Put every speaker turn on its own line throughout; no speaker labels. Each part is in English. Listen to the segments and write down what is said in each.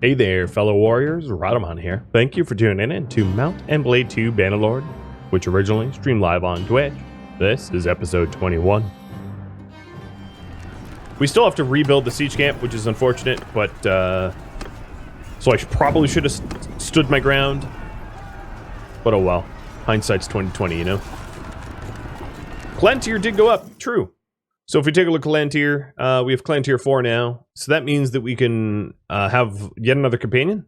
Hey there, fellow warriors, Rhadamant here. Thank you for tuning in to Mount and Blade 2 Bannerlord, which originally streamed live on Twitch. This is episode 21. We still have to rebuild the siege camp, which is unfortunate, but so I probably should have stood my ground. But oh well, hindsight's 2020, you know. Clan tier did go up, true. So if we take a look at clan tier, we have clan tier 4 now. So that means that we can have yet another companion.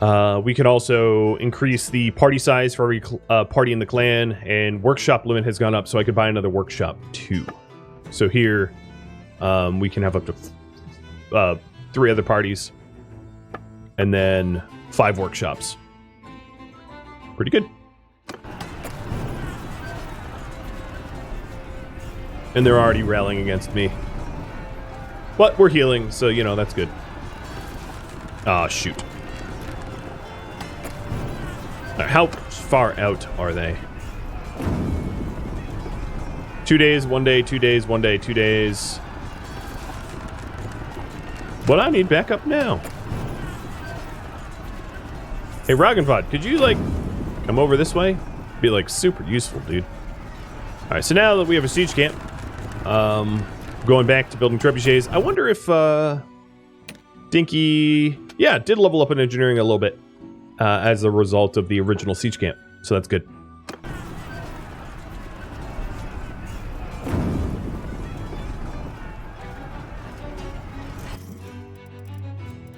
We can also increase the party size for every party in the clan, and workshop limit has gone up, so I could buy another workshop too. So here, we can have up to 3 other parties, and then 5 workshops. Pretty good. And they're already rallying against me. But we're healing, so, you know, that's good. Ah, shoot. Now, how far out are they? 2 days, 1 day, 2 days, 1 day, 2 days. But I need backup now. Hey, Roggenfod, could you, like, come over this way? Be, like, super useful, dude. Alright, so now that we have a siege camp, going back to building trebuchets, I wonder if, Dinky, yeah, did level up in engineering a little bit, as a result of the original siege camp, so that's good.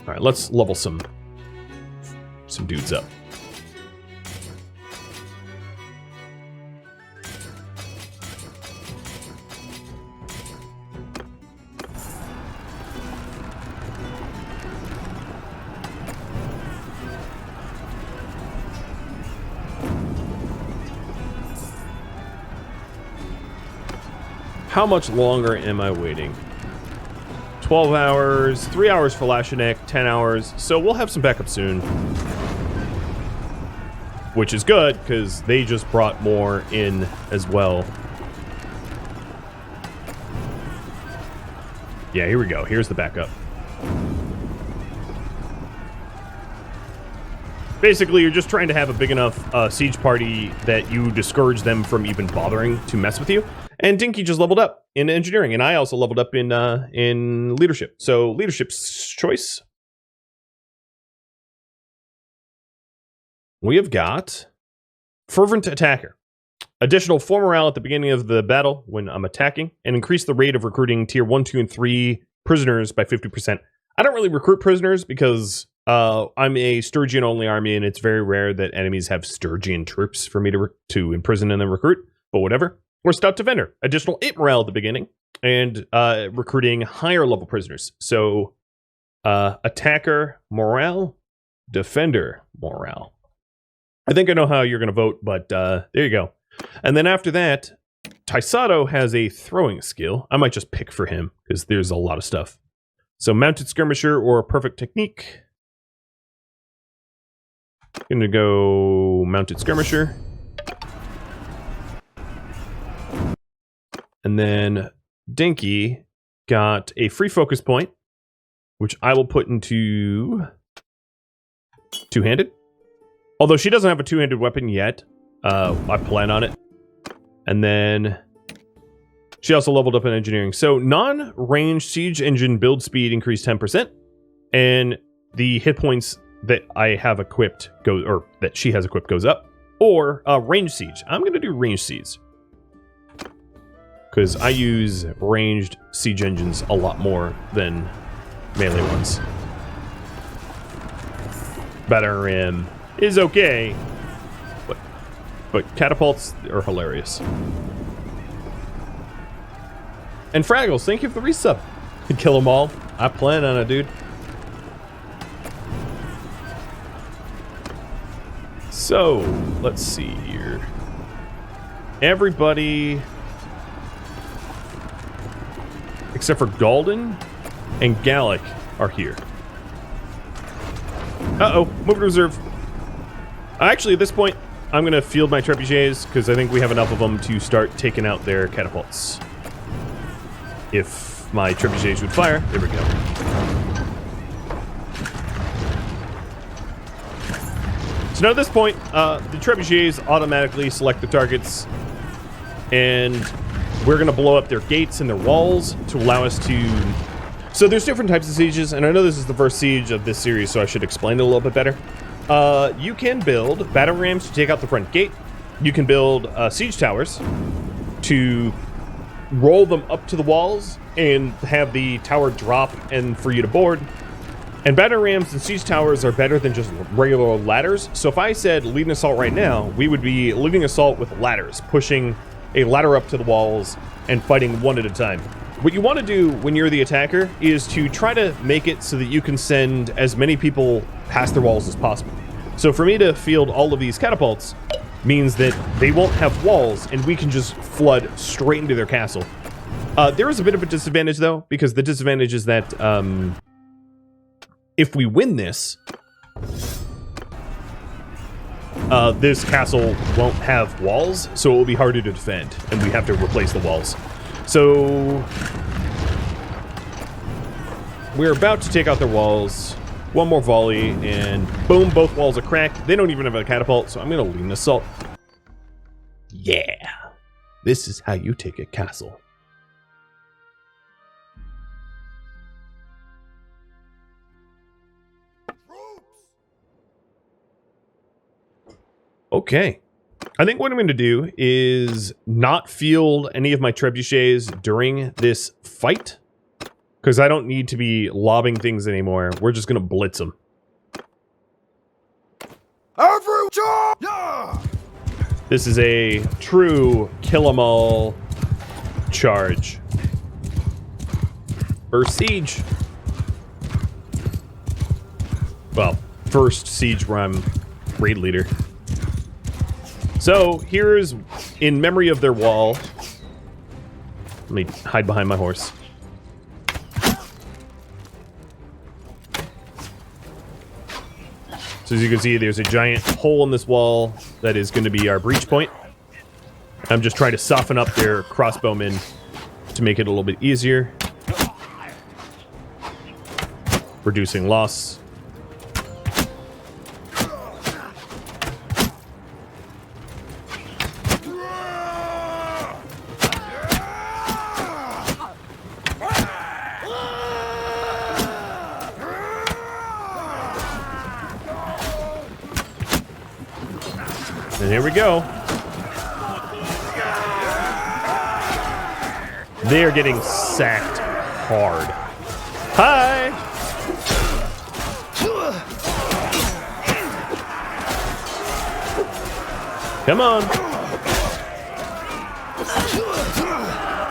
Alright, let's level some dudes up. How much longer am I waiting? 12 hours, 3 hours for Lashanek, 10 hours. So we'll have some backup soon. Which is good, because they just brought more in as well. Yeah, here we go. Here's the backup. Basically, you're just trying to have a big enough siege party that you discourage them from even bothering to mess with you. And Dinky just leveled up in engineering, and I also leveled up in leadership. So leadership's choice. We have got Fervent Attacker. Additional 4 morale at the beginning of the battle when I'm attacking, and increase the rate of recruiting tier 1, 2, and 3 prisoners by 50%. I don't really recruit prisoners because I'm a Sturgian only army, and it's very rare that enemies have Sturgian troops for me to imprison and then recruit, but whatever. We're Stout Defender. Additional 8 morale at the beginning, and recruiting higher level prisoners. So, Attacker morale, Defender morale. I think I know how you're going to vote, but there you go. And then after that, Taisato has a throwing skill. I might just pick for him, because there's a lot of stuff. So, Mounted Skirmisher or Perfect Technique. I'm going to go Mounted Skirmisher. And then Dinky got a free focus point, which I will put into two-handed. Although she doesn't have a two-handed weapon yet. I plan on it. And then she also leveled up in engineering. So non-ranged siege engine build speed increased 10%. And the hit points that I have equipped or that she has equipped goes up. Or ranged siege. I'm going to do ranged siege. Because I use ranged siege engines a lot more than melee ones. Battering is okay, but catapults are hilarious. And Fraggles, thank you for the resub. Kill them all. I plan on it, dude. So, let's see here. Everybody, except for Galden and Gallic, are here. Uh-oh, move to reserve. Actually, at this point, I'm going to field my trebuchets, because I think we have enough of them to start taking out their catapults. If my trebuchets would fire, there we go. So now at this point, the trebuchets automatically select the targets, and we're going to blow up their gates and their walls to allow us to... So there's different types of sieges, and I know this is the first siege of this series, so I should explain it a little bit better. You can build battle rams to take out the front gate. You can build siege towers to roll them up to the walls and have the tower drop and for you to board. And battle rams and siege towers are better than just regular ladders. So if I said lead an assault right now, we would be leading assault with ladders, pushing a ladder up to the walls and fighting one at a time. What you want to do when you're the attacker is to try to make it so that you can send as many people past their walls as possible. So for me to field all of these catapults means that they won't have walls and we can just flood straight into their castle. There is a bit of a disadvantage though, because the disadvantage is that if we win this, this castle won't have walls, so it will be harder to defend, and we have to replace the walls. So we're about to take out their walls. One more volley, and boom, both walls are cracked. They don't even have a catapult, so I'm going to lead an assault. Yeah, this is how you take a castle. Okay. I think what I'm going to do is not field any of my trebuchets during this fight, because I don't need to be lobbing things anymore. We're just going to blitz them. This is a true kill-em-all charge. First siege. Well, first siege where I'm raid leader. So, here's, in memory of their wall, let me hide behind my horse. So as you can see, there's a giant hole in this wall that is going to be our breach point. I'm just trying to soften up their crossbowmen to make it a little bit easier. Reducing loss. And here we go. They are getting sacked hard. Hi! Come on.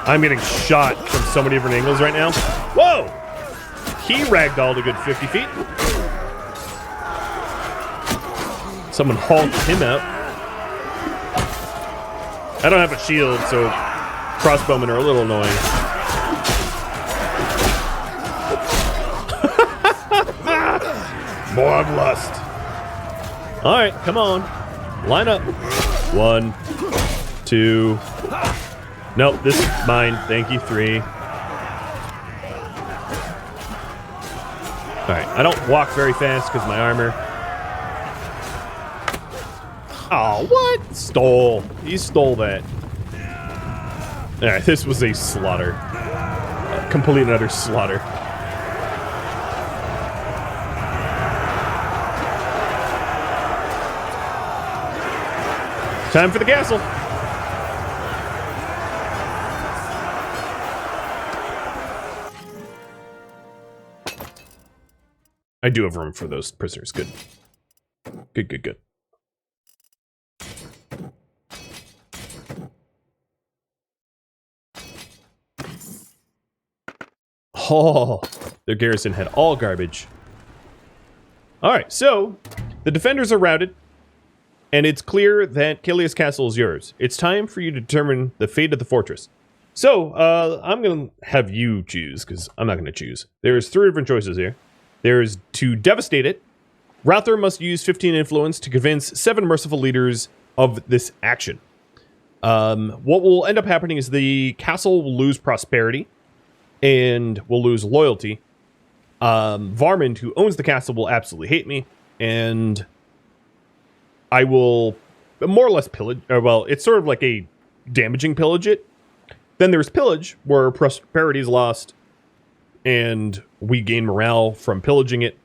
I'm getting shot from so many different angles right now. Whoa! He ragdolled a good 50 feet. Someone hauled him out. I don't have a shield, so crossbowmen are a little annoying. Bloodlust. Alright, come on. Line up. 1, 2. Nope, this is mine. Thank you. 3. Alright, I don't walk very fast because my armor. Oh, what? Stole. He stole that. Alright, this was a slaughter. A complete and utter slaughter. Time for the castle. I do have room for those prisoners. Good. Good, good, good. Oh, their garrison had all garbage. Alright, so the defenders are routed, and it's clear that Kilia's castle is yours. It's time for you to determine the fate of the fortress. So, I'm going to have you choose, because I'm not going to choose. There's 3 different choices here. There's to devastate it. Rother must use 15 influence to convince 7 merciful leaders of this action. What will end up happening is the castle will lose prosperity, and will lose loyalty. Varmund, who owns the castle, will absolutely hate me, and I will more or less pillage. Well, it's sort of like a damaging pillage it. Then there's pillage, where prosperity is lost, and we gain morale from pillaging it.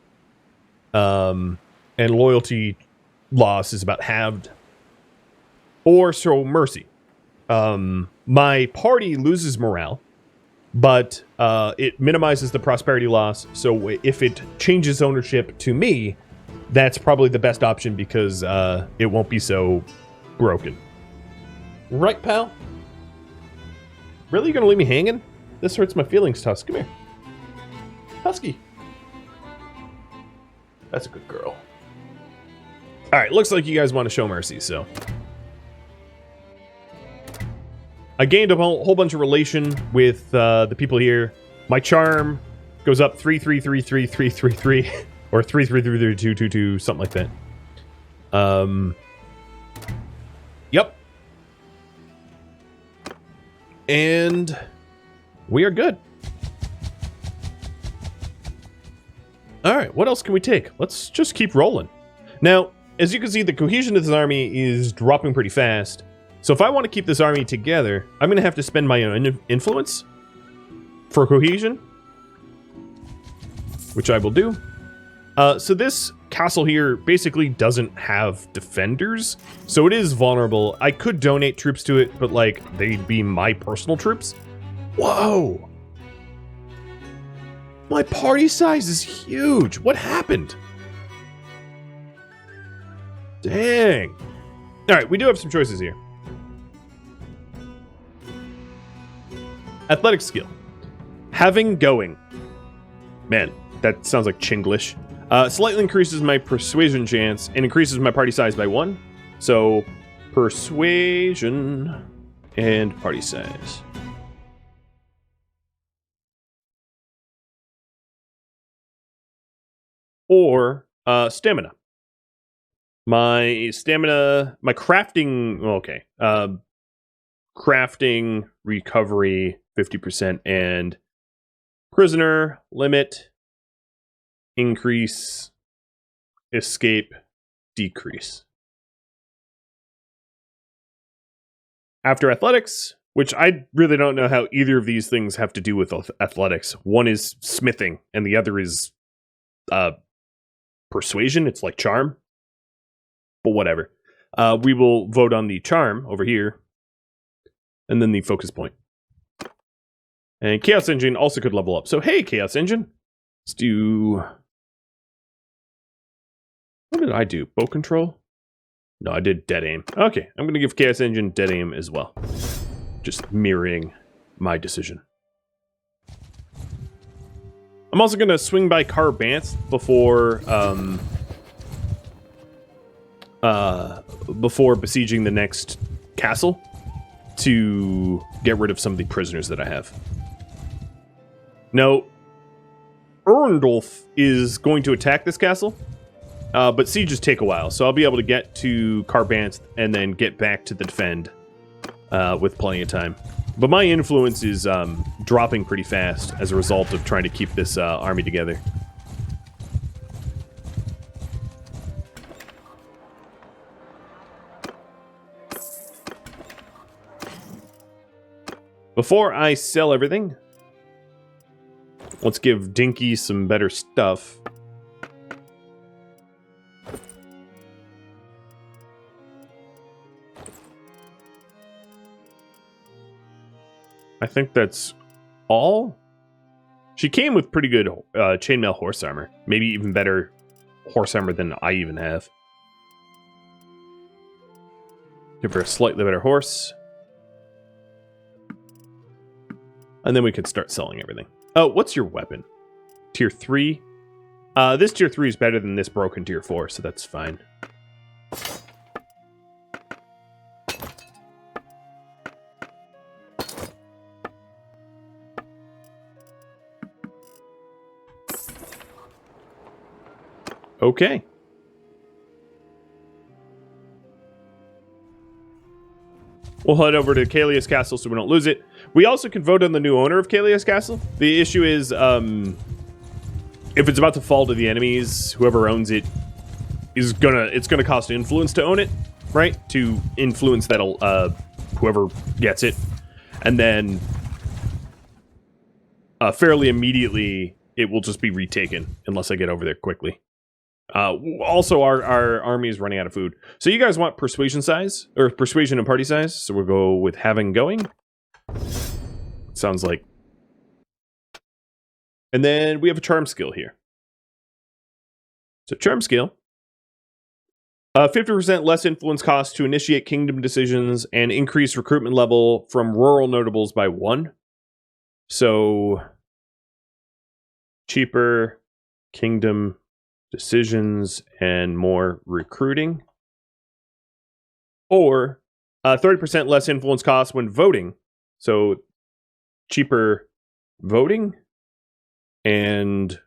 And loyalty loss is about halved. Or show mercy. My party loses morale, but it minimizes the prosperity loss. So if it changes ownership to me, that's probably the best option because it won't be so broken. Right, pal? Really? You gonna leave me hanging? This hurts my feelings, Tusk. Come here. Husky. That's a good girl. Alright, looks like you guys want to show mercy, so. I gained a whole bunch of relation with the people here. My charm goes up 3333333 or 3333222, something like that. Yep. And we are good. All right, what else can we take? Let's just keep rolling. Now, as you can see, the cohesion of this army is dropping pretty fast. So if I want to keep this army together, I'm going to have to spend my own influence for cohesion, which I will do. So this castle here basically doesn't have defenders, so it is vulnerable. I could donate troops to it, but like they'd be my personal troops. Whoa! My party size is huge. What happened? Dang. All right, we do have some choices here. Athletic skill. Having going. Man, that sounds like Chinglish. Slightly increases my persuasion chance and increases my party size by 1. So, persuasion and party size. Or stamina. My stamina, my crafting, okay. Crafting, recovery, 50%, and prisoner, limit, increase, escape, decrease. After athletics, which I really don't know how either of these things have to do with athletics. One is smithing, and the other is persuasion. It's like charm. But whatever. We will vote on the charm over here. And then the focus point. And Chaos Engine also could level up. So hey, Chaos Engine. Let's do... What did I do? Bow control? No, I did dead aim. Okay, I'm going to give Chaos Engine dead aim as well. Just mirroring my decision. I'm also going to swing by Rhadamant before besieging the next castle to get rid of some of the prisoners that I have. Now, Erndulf is going to attack this castle, but sieges take a while, so I'll be able to get to Rhadamant and then get back to the defend with plenty of time. But my influence is dropping pretty fast as a result of trying to keep this army together. Before I sell everything, let's give Dinky some better stuff. I think that's all. She came with pretty good chainmail horse armor. Maybe even better horse armor than I even have. Give her a slightly better horse. And then we could start selling everything. Oh, what's your weapon? Tier 3? This tier 3 is better than this broken tier 4, so that's fine. Okay. We'll head over to Kalia's Castle so we don't lose it. We also can vote on the new owner of Kalia's Castle. The issue is, if it's about to fall to the enemies, whoever owns it is it's gonna cost influence to own it, right? To influence that'll whoever gets it, and then fairly immediately it will just be retaken unless I get over there quickly. Also, our army is running out of food. So you guys want persuasion size or persuasion and party size? So we'll go with having going. Sounds like. And then we have a charm skill here. So charm skill. 50% less influence cost to initiate kingdom decisions and increase recruitment level from rural notables by 1. So cheaper kingdom decisions and more recruiting. Or 30% less influence cost when voting. So cheaper voting and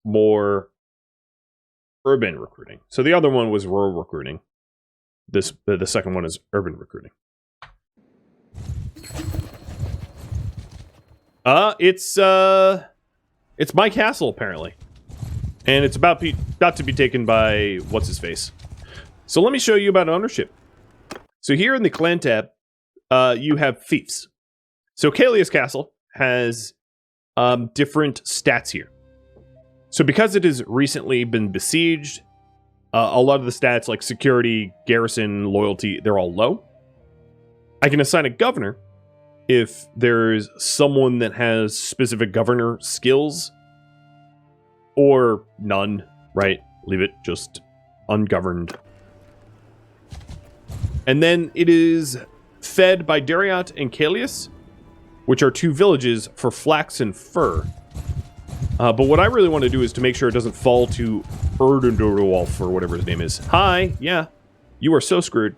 more urban recruiting. So the other one was rural recruiting. The second one is urban recruiting. It's my castle apparently, and it's about to be taken by what's his face. So let me show you about ownership. So here in the clan tab, you have fiefs. So Kalia's castle has different stats here. So because it has recently been besieged, a lot of the stats like security, garrison, loyalty, they're all low. I can assign a governor if there's someone that has specific governor skills, or none, right? Leave it just ungoverned. And then it is fed by Dariat and Kalius, which are 2 villages for flax and fur. But what I really want to do is to make sure it doesn't fall to Erdendurwolf or whatever his name is. Hi, yeah, you are so screwed.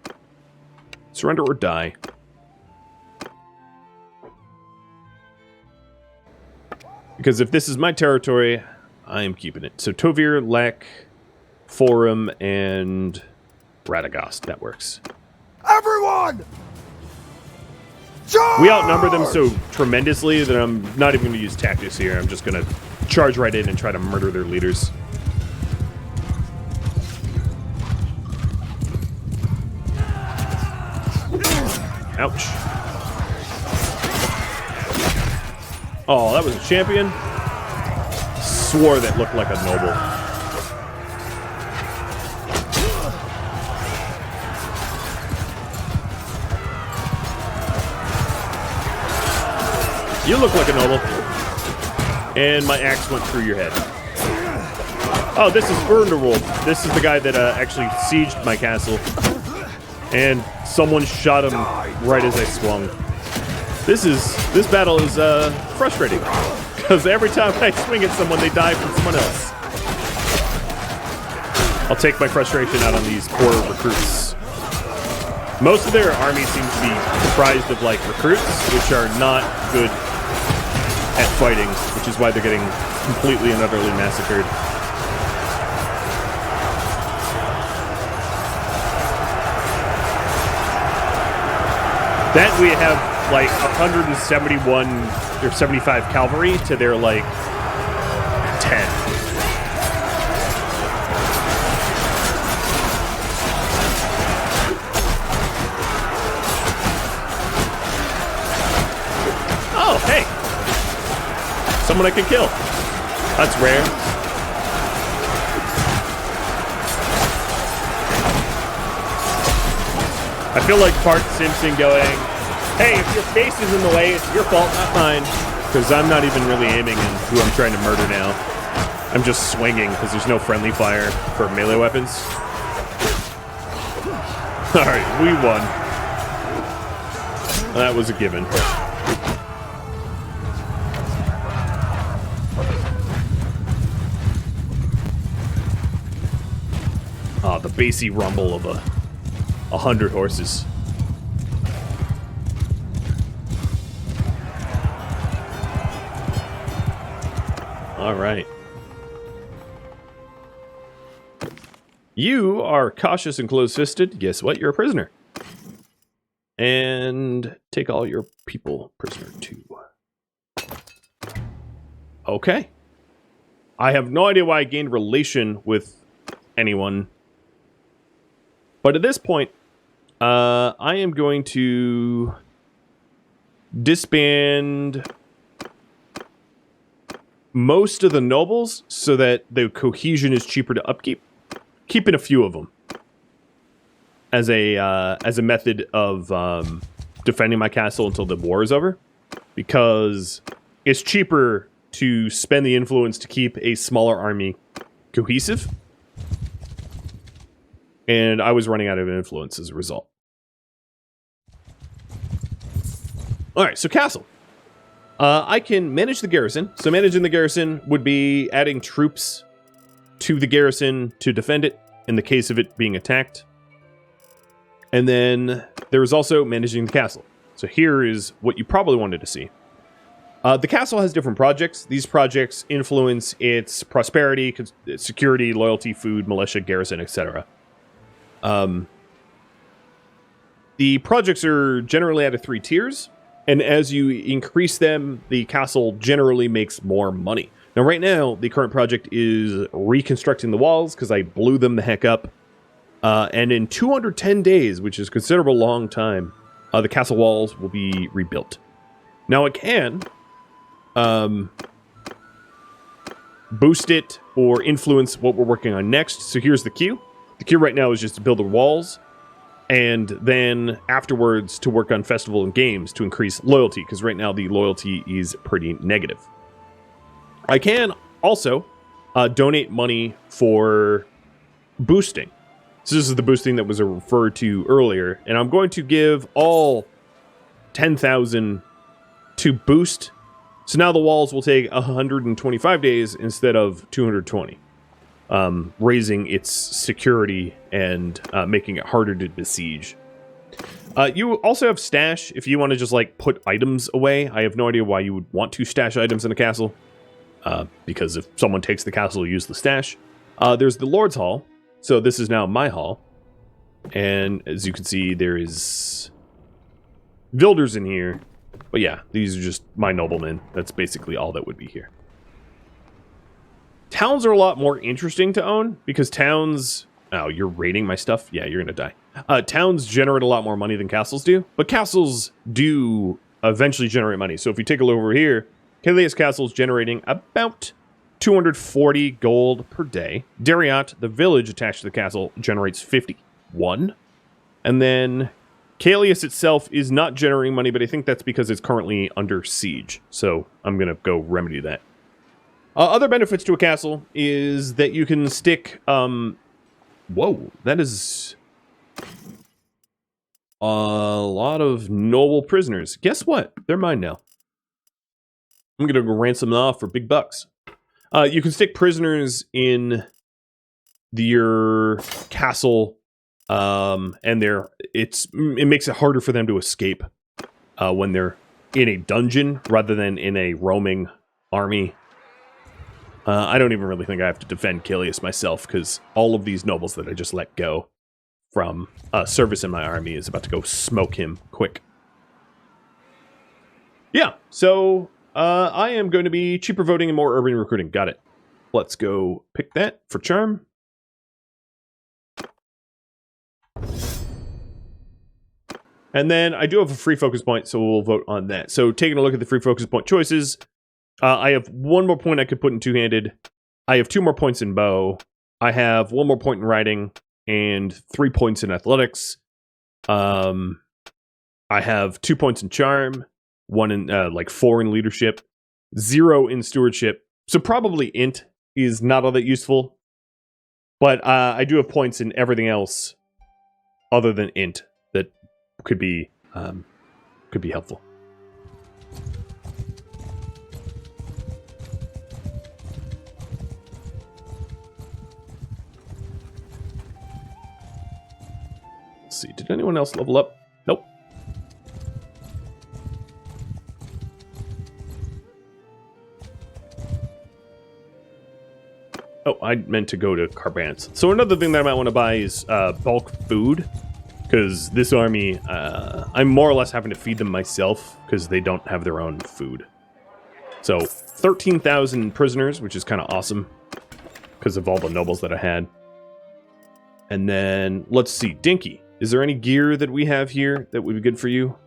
Surrender or die. Because if this is my territory, I am keeping it. So Tovir, Lek, Forum, and Radagast. That works.
Everyone! Charge!
We outnumber them so tremendously that I'm not even going to use tactics here. I'm just going to charge right in and try to murder their leaders. Ouch. Oh, that was a champion? Swore that looked like a noble. You look like a noble. And my axe went through your head. Oh, this is Erdendurwolf. This is the guy that actually sieged my castle. And someone shot him right as I swung. This battle is frustrating. Because every time I swing at someone, they die from someone else. I'll take my frustration out on these poor recruits. Most of their army seems to be comprised of, like, recruits, which are not good at fighting, which is why they're getting completely and utterly massacred. That we have, like, 171 or 75 cavalry to their, like, 10. Oh, hey! Someone I can kill. That's rare. I feel like Bart Simpson going, hey, if your face is in the way, it's your fault, not mine. Because I'm not even really aiming at who I'm trying to murder now. I'm just swinging because there's no friendly fire for melee weapons. Alright, we won. That was a given. The bassy rumble of 100 horses. All right. You are cautious and close-fisted. Guess what? You're a prisoner. And take all your people prisoner too. Okay. I have no idea why I gained relation with anyone. But at this point, I am going to disband most of the nobles so that the cohesion is cheaper to upkeep. Keeping a few of them as a method of defending my castle until the war is over, because it's cheaper to spend the influence to keep a smaller army cohesive, and I was running out of influence as a result. Alright, so castle. I can manage the garrison. So managing the garrison would be adding troops to the garrison to defend it in the case of it being attacked. And then there is also managing the castle. So here is what you probably wanted to see. The castle has different projects. These projects influence its prosperity, security, loyalty, food, militia, garrison, etc. The projects are generally out of 3 tiers, and as you increase them, the castle generally makes more money. Now, right now, the current project is reconstructing the walls, because I blew them the heck up. And in 210 days, which is a considerable long time, the castle walls will be rebuilt. Now, it can boost it or influence what we're working on next. So here's the queue. The queue right now is just to build the walls, and then afterwards to work on festival and games to increase loyalty, because right now the loyalty is pretty negative. I can also donate money for boosting. So this is the boosting that was referred to earlier, and I'm going to give all 10,000 to boost. So now the walls will take 125 days instead of 220, raising its security and making it harder to besiege. You also have stash if you want to just like put items away. I have no idea why you would want to stash items in a castle, because if someone takes the castle, use the stash. There's the Lord's Hall. So this is now my hall, and as you can see, there is builders in here. But yeah, these are just my noblemen. That's basically all that would be here. Towns are a lot more interesting to own, because towns... Oh, you're raiding my stuff? Yeah, you're gonna die. Towns generate a lot more money than castles do, but castles do eventually generate money. So if you take a look over here, Kalias Castle is generating about 240 gold per day. Dariat, the village attached to the castle, generates 51. And then Kalias itself is not generating money, but I think that's because it's currently under siege. So I'm going to go remedy that. Other benefits to a castle is that you can stick... whoa, that is a lot of noble prisoners. Guess what? They're mine now. I'm going to go ransom them off for big bucks. You can stick prisoners in your castle, and it makes it harder for them to escape when they're in a dungeon rather than in a roaming army. I don't even really think I have to defend Kilius myself, because all of these nobles that I just let go from service in my army is about to go smoke him quick. Yeah, so... I am going to be cheaper voting and more urban recruiting. Got it. Let's go pick that for charm. And then I do have a free focus point, so we'll vote on that. So taking a look at the free focus point choices, I have 1 more point I could put in two-handed. I have 2 more points in bow. I have 1 more point in riding and 3 points in athletics. I have 2 points in charm. 1 in, 4 in leadership, 0 in stewardship. So probably int is not all that useful. But I do have points in everything else other than int that could be helpful. Let's see, did anyone else level up? Nope. Oh, I meant to go to Carbants. So another thing that I might want to buy is bulk food, because this army, I'm more or less having to feed them myself because they don't have their own food. So 13,000 prisoners, which is kind of awesome because of all the nobles that I had. And then, let's see, Dinky. Is there any gear that we have here that would be good for you?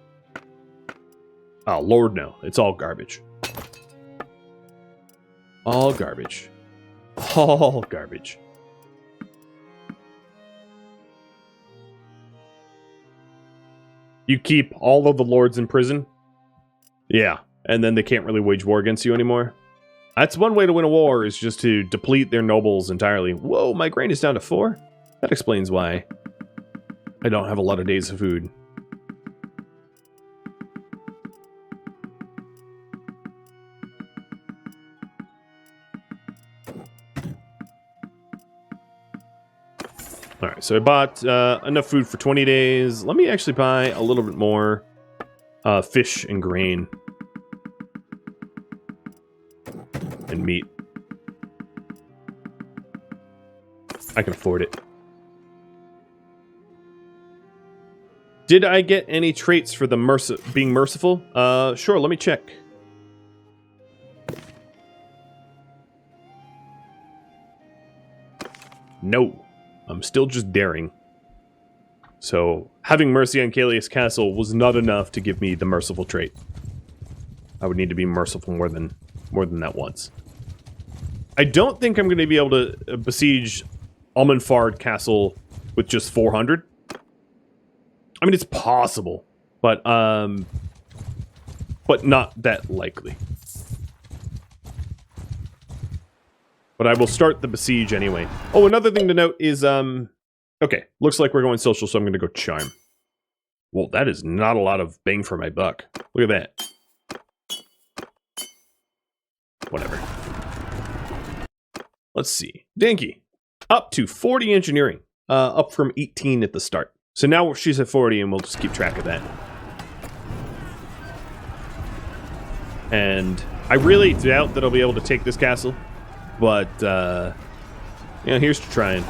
Oh, Lord, no. It's all garbage. All garbage. All garbage. You keep all of the lords in prison? Yeah, and then they can't really wage war against you anymore. That's one way to win a war, is just to deplete their nobles entirely. Whoa, my grain is down to 4? That explains why I don't have a lot of days of food. Alright, so I bought enough food for 20 days. Let me actually buy a little bit more fish and grain. And meat. I can afford it. Did I get any traits for the being merciful? Sure, let me check. No. I'm still just daring. So, having mercy on Caelius Castle was not enough to give me the merciful trait. I would need to be merciful more than that once. I don't think I'm going to be able to besiege Almanfard Castle with just 400. I mean, it's possible, but not that likely. But I will start the besiege anyway. Oh, another thing to note is, okay, looks like we're going social, so I'm going to go charm. Well, that is not a lot of bang for my buck. Look at that. Whatever. Let's see. Dinky. Up to 40 engineering. Up from 18 at the start. So now she's at 40, and we'll just keep track of that. And I really doubt that I'll be able to take this castle. But, yeah, here's to trying.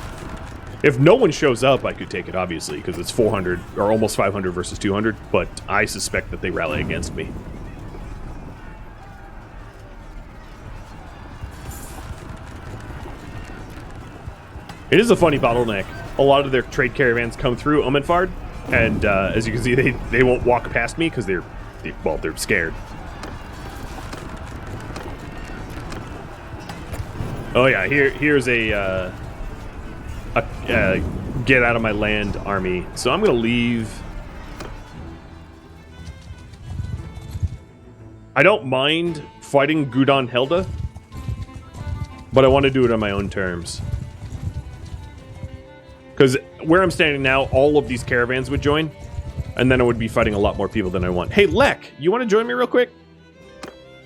If no one shows up, I could take it, obviously, because it's 400, or almost 500 versus 200, but I suspect that they rally against me. It is a funny bottleneck. A lot of their trade caravans come through Almanfard, and as you can see, they won't walk past me because they're scared. Oh yeah, here's a get out of my land army. So I'm gonna leave. I don't mind fighting Gudon Helda, but I want to do it on my own terms. Because where I'm standing now, all of these caravans would join, and then I would be fighting a lot more people than I want. Hey, Lek, you want to join me real quick?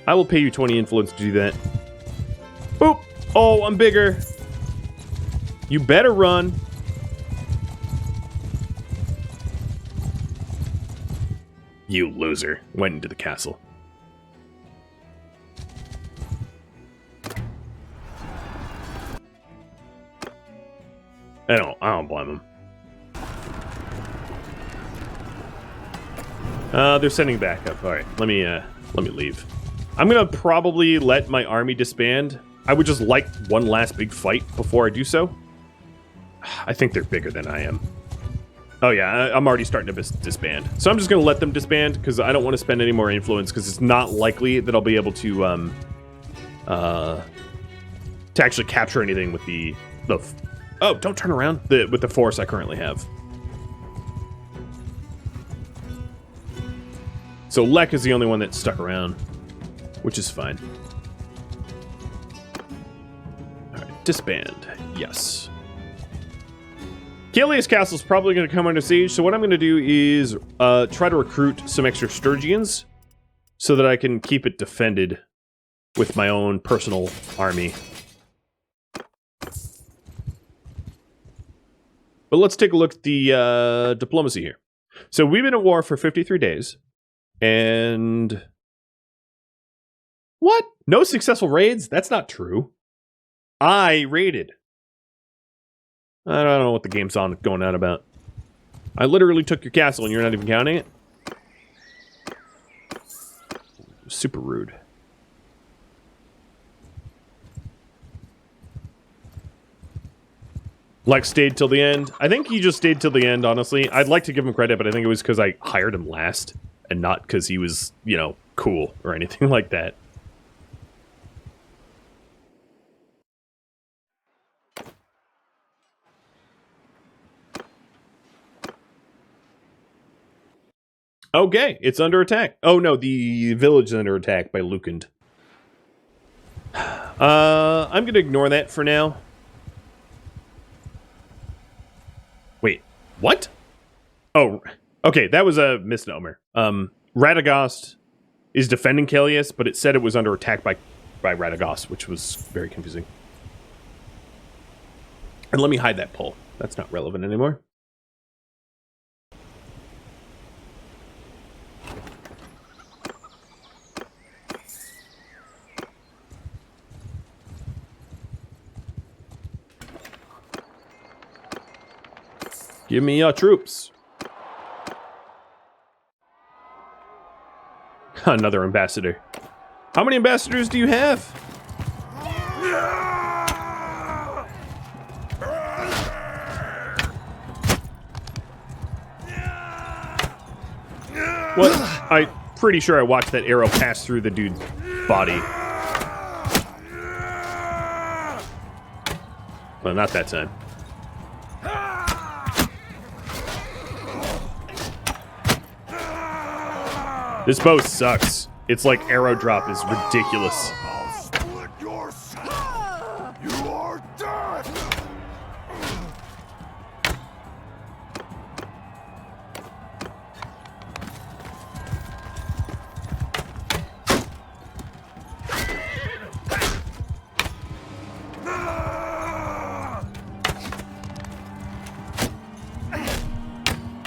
I will pay you 20 influence to do that. Boop! Oh, I'm bigger. You better run. You loser. Went into the castle. I don't blame them. They're sending back up. All right, let me leave. I'm gonna probably let my army disband. I would just like one last big fight before I do so. I think they're bigger than I am. Oh yeah, I'm already starting to disband. So I'm just gonna let them disband because I don't want to spend any more influence because it's not likely that I'll be able to actually capture anything with the oh, don't turn around with the force I currently have. So Lek is the only one that's stuck around, which is fine. All right, disband. Yes. Caelius Castle is probably going to come under siege, so what I'm going to do is try to recruit some extra Sturgians so that I can keep it defended with my own personal army. But let's take a look at the diplomacy here. So we've been at war for 53 days, and... What? No successful raids? That's not true. I raided. I don't know what the game's going on about. I literally took your castle and you're not even counting it? Super rude. Lex stayed till the end. I think he just stayed till the end, honestly. I'd like to give him credit, but I think it was because I hired him last and not because he was, you know, cool or anything like that. Okay, it's under attack. Oh no, the village is under attack by Lukand. I'm gonna ignore that for now. Wait, what? Oh, okay, that was a misnomer. Radagast is defending Kalius, but it said it was under attack by Radagast, which was very confusing. And let me hide that poll. That's not relevant anymore. Give me your troops. Another ambassador. How many ambassadors do you have? What? I'm pretty sure I watched that arrow pass through the dude's body. Well, not that time. This bow sucks. It's like arrow drop is ridiculous.
I'll split your side. You are dead.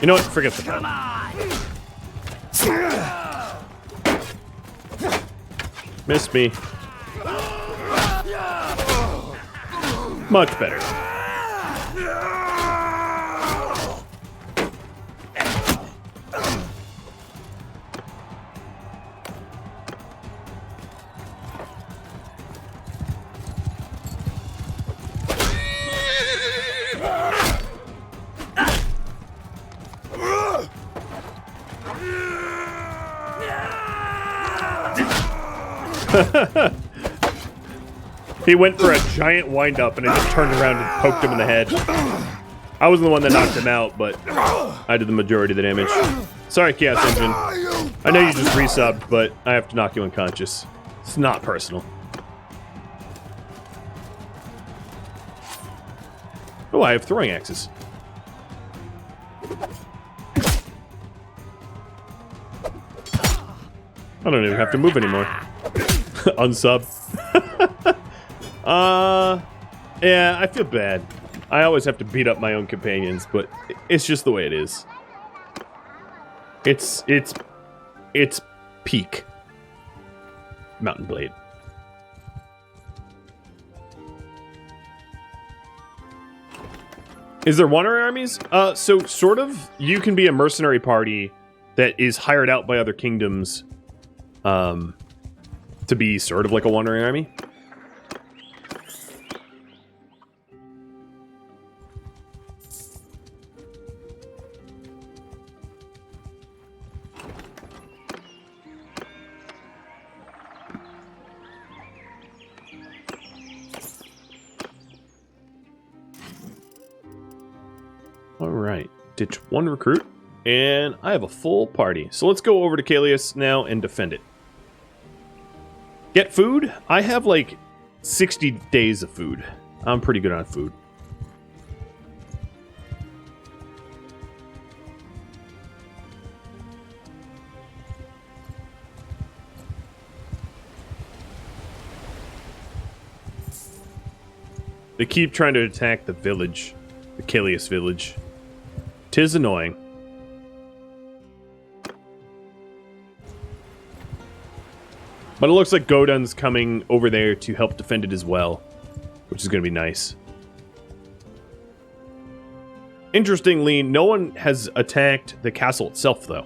You know what? Forget the bow. Missed me. Much better. He went for a giant wind-up and I just turned around and poked him in the head. I wasn't the one that knocked him out, but I did the majority of the damage. Sorry, Chaos Engine. I know you just resubbed, but I have to knock you unconscious. It's not personal. Oh, I have throwing axes. I don't even have to move anymore. Unsub. Yeah, I feel bad. I always have to beat up my own companions, but it's just the way it is. It's peak Mountain Blade. Is there wandering armies? So sort of. You can be a mercenary party that is hired out by other kingdoms, to be sort of like a wandering army. Alright, ditch one recruit, and I have a full party. So let's go over to Kalius now and defend it. Get food? I have like 60 days of food. I'm pretty good on food. They keep trying to attack the village, the Kalius village. 'Tis annoying. But it looks like Godun's coming over there to help defend it as well, which is going to be nice. Interestingly, no one has attacked the castle itself, though.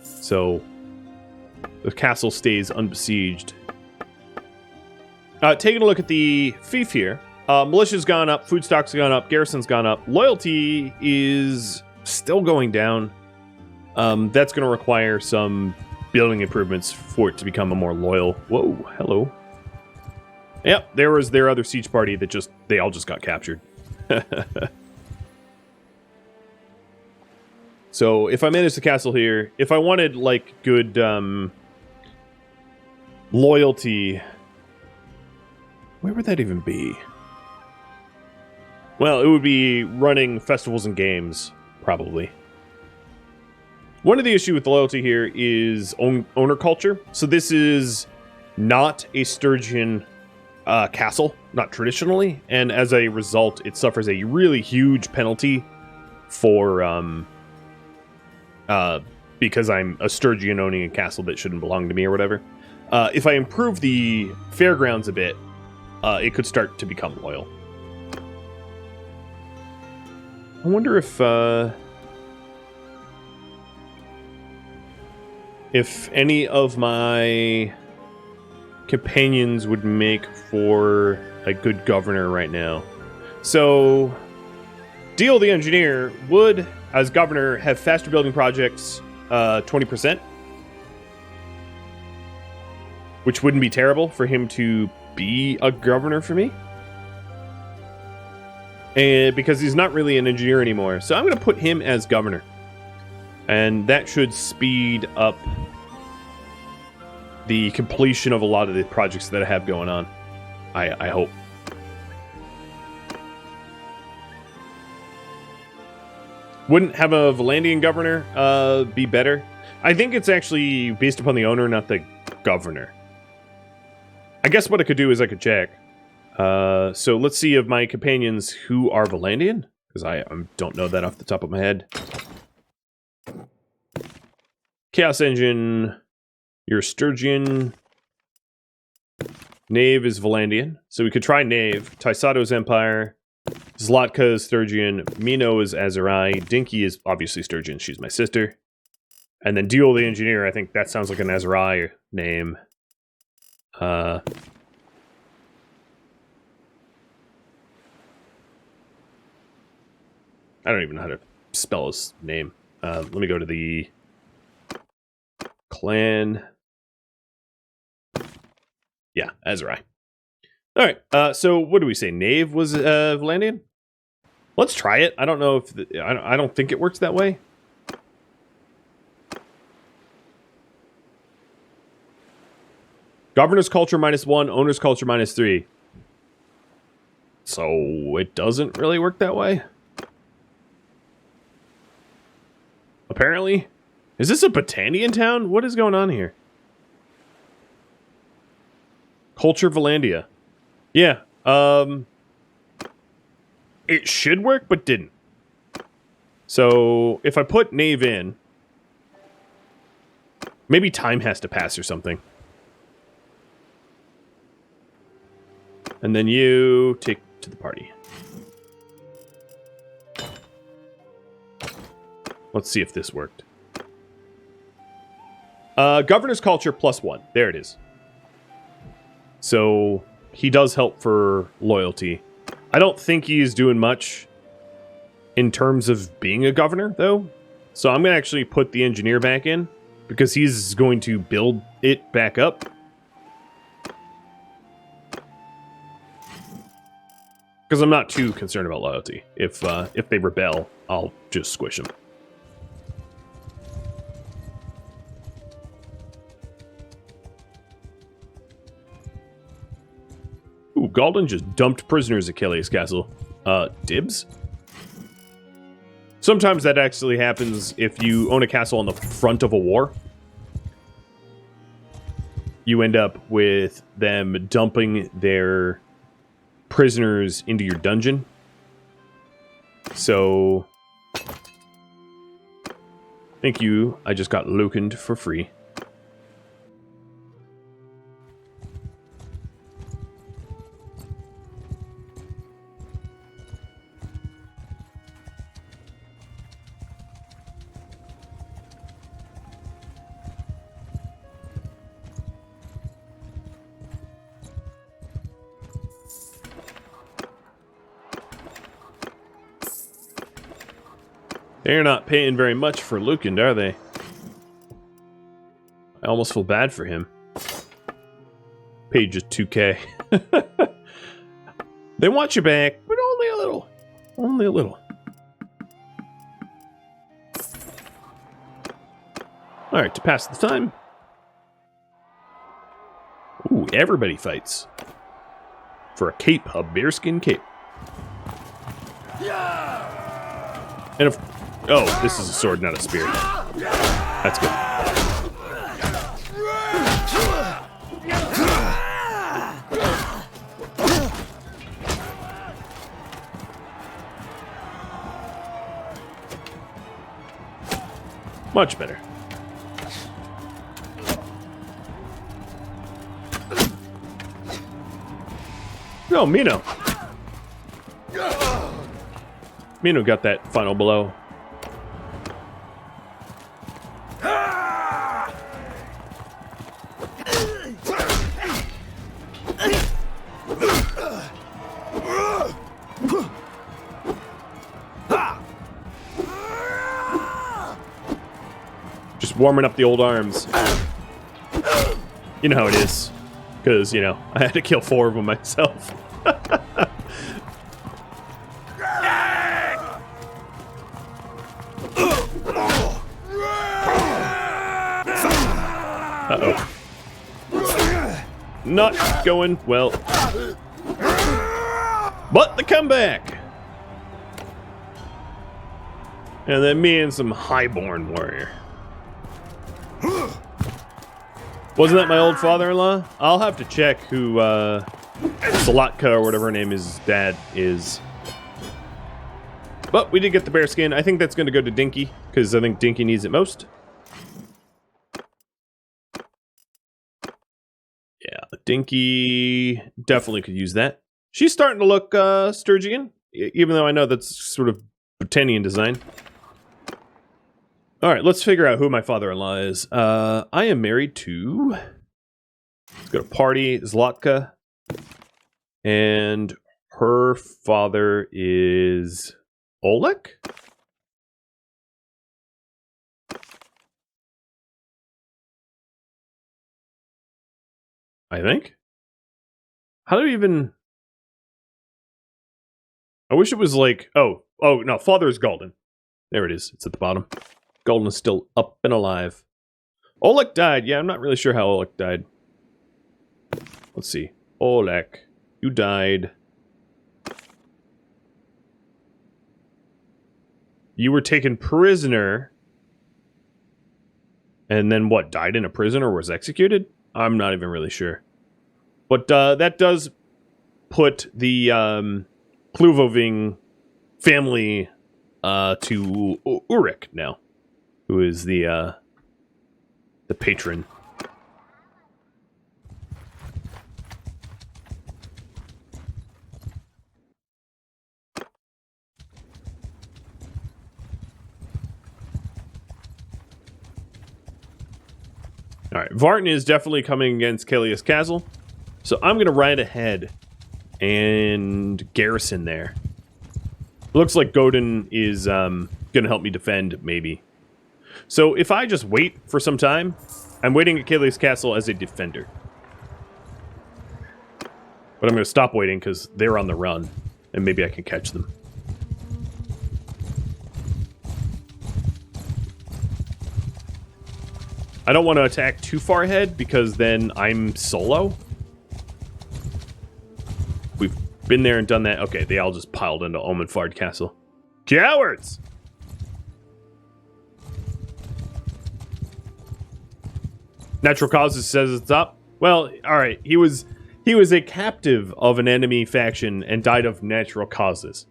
So, the castle stays unbesieged. Taking a look at the fief here, Militia's gone up, food stock's gone up, garrison's gone up. Loyalty is still going down. That's going to require some building improvements for it to become a more loyal. Whoa, hello. Yep, there was their other siege party that they all just got captured. So if I manage the castle here, if I wanted like good loyalty, where would that even be? Well, it would be running festivals and games, probably. One of the issues with loyalty here is owner culture. So this is not a Sturgian castle, not traditionally, and as a result, it suffers a really huge penalty for because I'm a Sturgian owning a castle that shouldn't belong to me or whatever. If I improve the fairgrounds a bit, it could start to become loyal. I wonder if any of my companions would make for a good governor right now. So, Deal the Engineer would, as governor, have faster building projects 20%, which wouldn't be terrible for him to be a governor for me. And because he's not really an engineer anymore. So I'm going to put him as governor. And that should speed up the completion of a lot of the projects that I have going on. I hope. Wouldn't have a Valandian governor be better? I think it's actually based upon the owner, not the governor. I guess what I could do is I could check. So let's see of my companions who are Valandian, because I don't know that off the top of my head. Chaos Engine, you're Sturgian. Knave is Valandian, so we could try Knave. Taisato's Empire. Zlatka is Sturgian. Mino is Azurai. Dinky is obviously Sturgian. She's my sister. And then Duel the Engineer, I think that sounds like an Azurai name. I don't even know how to spell his name. Let me go to the clan. Yeah, Azurai. All right. So what do we say? Knave was Valandian? Let's try it. I don't know if I don't think it works that way. Governor's culture -1, owner's culture -3. So it doesn't really work that way. Apparently. Is this a Batandian town? What is going on here? Culture Valandia. Yeah. It should work, but didn't. So if I put Knave in, maybe time has to pass or something. And then you take to the party. Let's see if this worked. Governor's culture +1. There it is. So he does help for loyalty. I don't think he's doing much in terms of being a governor, though. So I'm going to actually put the engineer back in because he's going to build it back up. Because I'm not too concerned about loyalty. If they rebel, I'll just squish them. Ooh, Galden just dumped prisoners at Kelly's castle. Dibs? Sometimes that actually happens if you own a castle on the front of a war. You end up with them dumping their prisoners into your dungeon. So, thank you. I just got Lukened for free. They're not paying very much for Lucan, are they? I almost feel bad for him. Paid just 2K. They want you back, but only a little. Only a little. Alright, to pass the time. Ooh, everybody fights. For a cape, a bearskin cape. And if... Oh, this is a sword, not a spear. That's good. Much better. No, Mino. Mino got that final blow. Just warming up the old arms. You know how it is. Because, you know, I had to kill 4 of them myself. Uh-oh. Not going well. But the comeback! And then me and some highborn warrior. Wasn't that my old father-in-law? I'll have to check who, Salatka or whatever her name is, dad is. But we did get the bear skin. I think that's going to go to Dinky, because I think Dinky needs it most. Yeah, Dinky definitely could use that. She's starting to look, Sturgian, even though I know that's sort of Britannian design. Alright, let's figure out who my father-in-law is. I am married to... Let's go to party, Zlatka. And her father is... Oleg? I think? How do we even... I wish it was like... Oh, no, father is Golden. There it is, it's at the bottom. Golden is still up and alive. Oleg died. Yeah, I'm not really sure how Oleg died. Let's see. Oleg, you died. You were taken prisoner. And then what? Died in a prison or was executed? I'm not even really sure. But that does put the Kluvoving family to Urik now. Who is the patron. Alright, Vartan is definitely coming against Kalius Castle. So I'm going to ride ahead and garrison there. Looks like Godin is going to help me defend, maybe. So if I just wait for some time, I'm waiting at Kalius Castle as a defender. But I'm going to stop waiting because they're on the run, and maybe I can catch them. I don't want to attack too far ahead because then I'm solo. We've been there and done that. Okay, they all just piled into Omenfard Castle. Cowards! Natural Causes says it's up. Well, alright, he was a captive of an enemy faction and died of natural causes.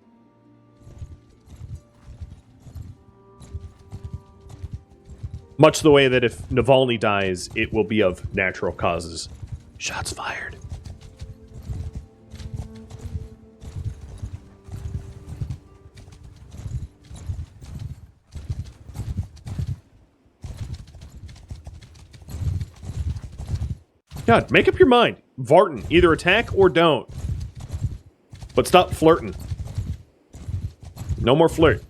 Much the way that if Navalny dies, it will be of natural causes. Shots fired. God, make up your mind. Vartan, either attack or don't. But stop flirting. No more flirt.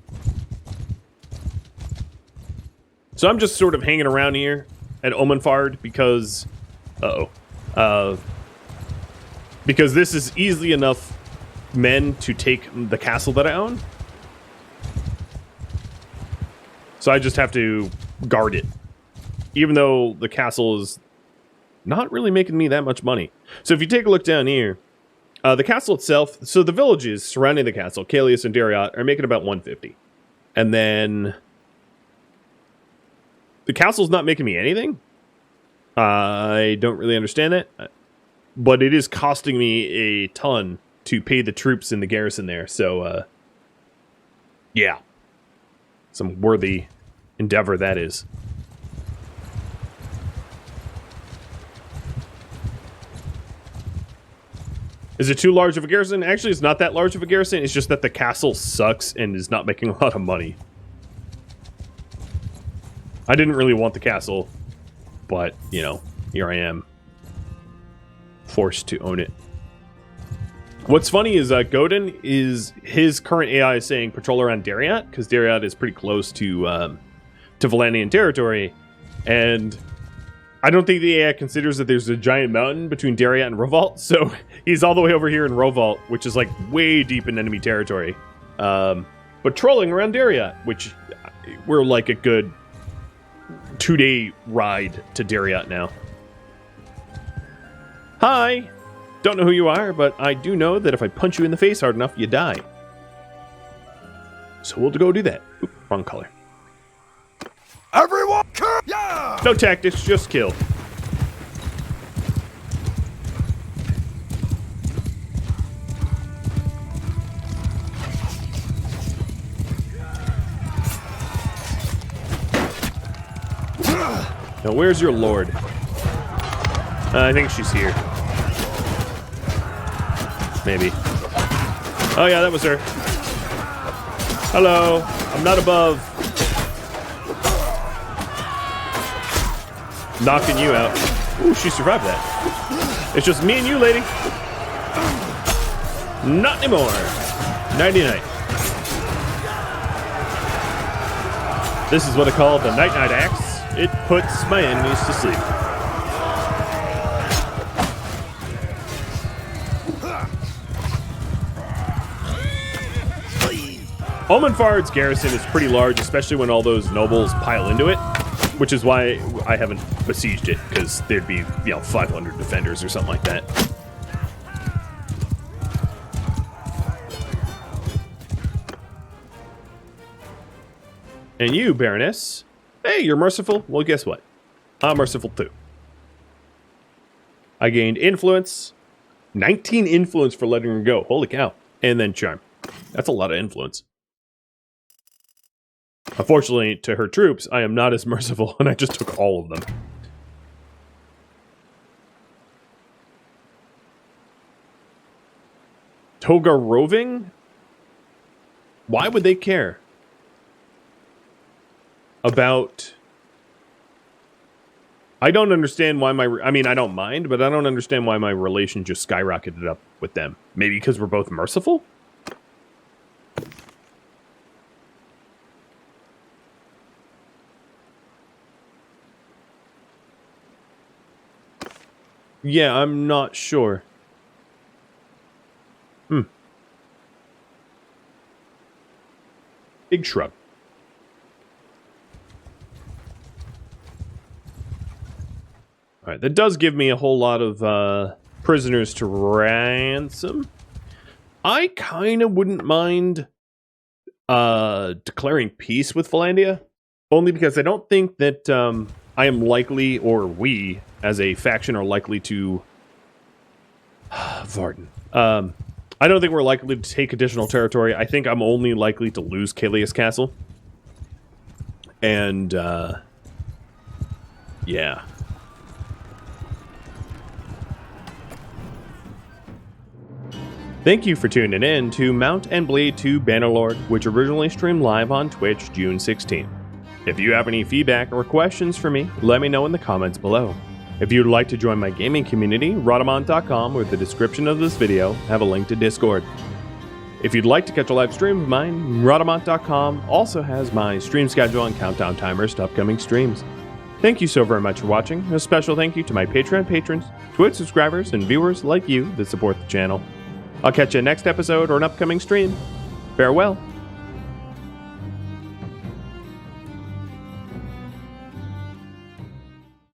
So I'm just sort of hanging around here at Omenfard because... because this is easily enough men to take the castle that I own. So I just have to guard it. Even though the castle is not really making me that much money. So if you take a look down here, the castle itself, so the villages surrounding the castle, Kalius and Dariat, are making about 150. And then the castle's not making me anything. I don't really understand that. But it is costing me a ton to pay the troops in the garrison there. So, yeah. Some worthy endeavor that is. Is it too large of a garrison? Actually, it's not that large of a garrison. It's just that the castle sucks and is not making a lot of money. I didn't really want the castle, but, you know, here I am. Forced to own it. What's funny is Godin is his current AI is saying patrol around Dariat, because Dariat is pretty close to Valandian territory, and I don't think the AI considers that there's a giant mountain between Dariat and Rovault, so he's all the way over here in Rovault, which is like way deep in enemy territory. Patrolling around Dariat, which we're like a good 2-day ride to Dariat now. Hi! Don't know who you are, but I do know that if I punch you in the face hard enough, you die. So we'll go do that. Oop, wrong color.
Everyone, kill! Yeah!
No tactics, just kill. Now, where's your lord? I think she's here. Maybe. Oh yeah, that was her. Hello. I'm not above. Knocking you out. Ooh, she survived that. It's just me and you, lady. Not anymore. Nighty-night. This is what I call the night-night axe. It puts my enemies to sleep. Omenfard's garrison is pretty large, especially when all those nobles pile into it, which is why I haven't besieged it, because there'd be, 500 defenders or something like that. And you, Baroness, hey, you're merciful? Well, guess what? I'm merciful too. I gained influence, 19 influence for letting her go. Holy cow. And then charm. That's a lot of influence. Unfortunately, to her troops, I am not as merciful, and I just took all of them. Toga roving? Why would they care about... I don't understand why I mean, I don't mind, but I don't understand why my relation just skyrocketed up with them. Maybe because we're both merciful? Yeah, I'm not sure. Big shrug. Alright, that does give me a whole lot of prisoners to ransom. I kind of wouldn't mind declaring peace with Valandia. Only because I don't think that I am likely, or we, as a faction, are likely to... Varden. I don't think we're likely to take additional territory. I think I'm only likely to lose Kalius Castle. And, yeah. Thank you for tuning in to Mount and Blade 2 Bannerlord, which originally streamed live on Twitch June 16th. If you have any feedback or questions for me, let me know in the comments below. If you'd like to join my gaming community, Rhadamant.com or the description of this video have a link to Discord. If you'd like to catch a live stream of mine, Rhadamant.com also has my stream schedule and countdown timers to upcoming streams. Thank you so very much for watching. A special thank you to my Patreon patrons, Twitch subscribers, and viewers like you that support the channel. I'll catch you next episode or an upcoming stream. Farewell.